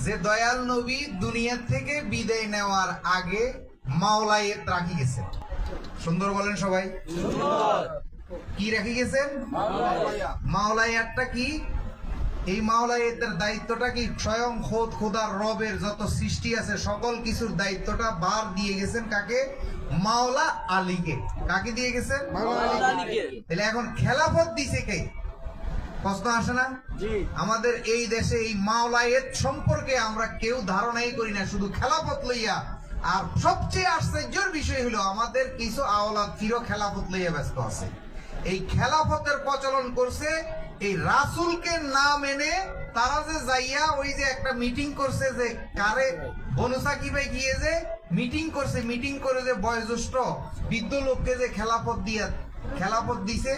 যে দয়াল নবী দুনিয়া থেকে বিদায় নেওয়ার আগে মাওলায়েত রাখি গেছেন। সুন্দর বলেন সবাই। কি রাখি গেছেন? মাওলায়েতটা কি? এই মাওলায়েতের দায়িত্বটা কি? স্বয়ং খোদার রবের যত সৃষ্টি আছে সকল কিছুর দায়িত্বটা বার দিয়ে গেছেন কাকে? মাওলা আলীকে। কাকে দিয়ে গেছেন? তাহলে এখন খেলাফত দিছে কে? প্রশ্ন আসে না? আমাদের এই দেশে এই মাওলায়েত সম্পর্কে আমরা কেউ ধারণাই করি না, শুধু খেলাফত লইয়া। আর সবচেয়ে আশ্চর্যের বিষয় হলো আমাদের কিছু আওলাদ ফিরো খেলাফত লইয়া ব্যস্ত আছে। এই খেলাফতের প্রচলন করছে এই রাসূলকে না মেনে। তারা যে যাইয়া ওই যে একটা মিটিং করছে, যে কারে বনু সাকিবে গিয়ে যে মিটিং করছে, মিটিং করে যে বয়োজ্যেষ্ঠ বৃদ্ধ লোককে যে খেলাফত দিছে,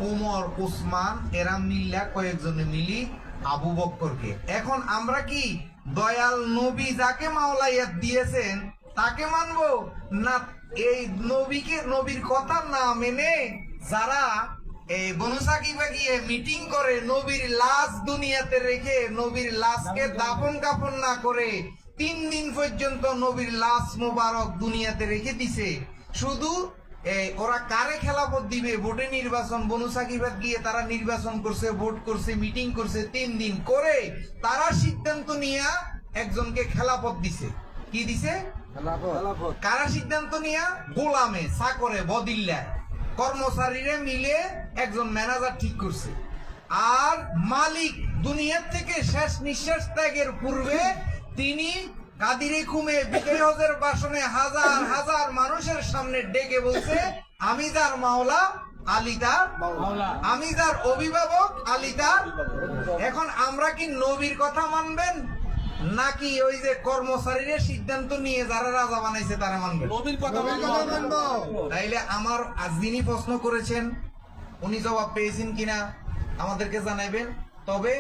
ওমর, ওসমান এরা মিল্লা কয়েকজনে মিলি আবু বকরকে। এখন আমরা কি দয়াল নবী যাকে মাওলায়াত দিয়েছেন তাকে মানবো না এই নবীকে, নবীর কথা না মেনে যারা এই বনু সাকিবা গিয়ে মিটিং করে নবীর লাশ দুনিয়াতে রেখে নবীর লাশকে দাফন কাফন না করে 3 দিন পর্যন্ত নবীর লাশ মোবারক দুনিয়াতে রেখে দিছে। শুধু ওরা কারে খেলাফত দিবে? ভোটে নির্বাচন। বনু সাকিবাত গিয়ে তারা নির্বাচন করছে, ভোট করছে, মিটিং করছে, 3 দিন করে তারা সিদ্ধান্ত নিয়ে একজনকে খেলাফত দিছে। কি দিছে? কারা সিদ্ধান্ত নিয়ে? গোলামে, চাকরে, বদিল্লায়, কর্মচারীরা মিলে একজন ম্যানেজার ঠিক করছে। আর মালিক দুনিয়ার থেকে শেষ নিঃশ্বাস ত্যাগের পূর্বে তিনি কাদিরে খুমে বিজয় হজের বাসনে হাজার হাজার মানুষের সামনে ডেকে বলছে, আমি যার মাওলা আলী তার মাওলা, আমি যার অভিভাবক আলী তার। এখন আমরা কি নবীর কথা মানবেন নাকি ওই যে কর্মচারীরা সিদ্ধান্ত নিয়ে যারা রাজা বানাইছে তারা মানবেন? নবীর কথা মানবো। তাইলে আমার আজ যিনি প্রশ্ন করেছেন উনি জবাব পেয়েছেন কিনা আমাদেরকে জানাবেন। তবে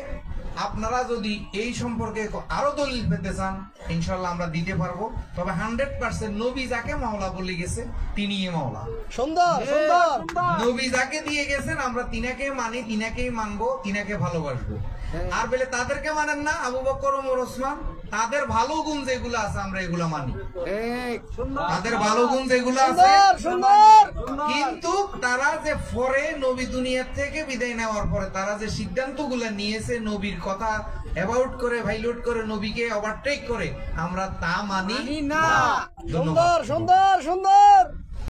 আপনারা যদি এই সম্পর্কে আরো দলিল পেতে চান ইনশাল্লাহ আমরা দিতে পারবো। তবে 100% নবী যাকে মাওলা বলে গেছে তিনি মাওলা। সুন্দর সুন্দর। নবী যাকে দিয়ে গেছেন আমরা তিনাকে মানি, তিনাকেই মানবো, তিনাকে ভালোবাসবো। আর বলে তাদেরকে মানেন না, আবু বকর, ওমর, ওসমান, তাদের ভালো গুণ যেগুলো আছে আমরা এগুলো মানি। তাদের ভালো গুণ যেগুলো আছে, কিন্তু তারা যে পরে নবী দুনিয়ার থেকে বিদায় নেওয়ার পরে তারা যে সিদ্ধান্ত গুলা নিয়েছে নবীর কথা অ্যাবাউট করে, ভাইলোট করে, নবীকে ওভারটেক করে, আমরা তা মানি না। সুন্দর সুন্দর সুন্দর।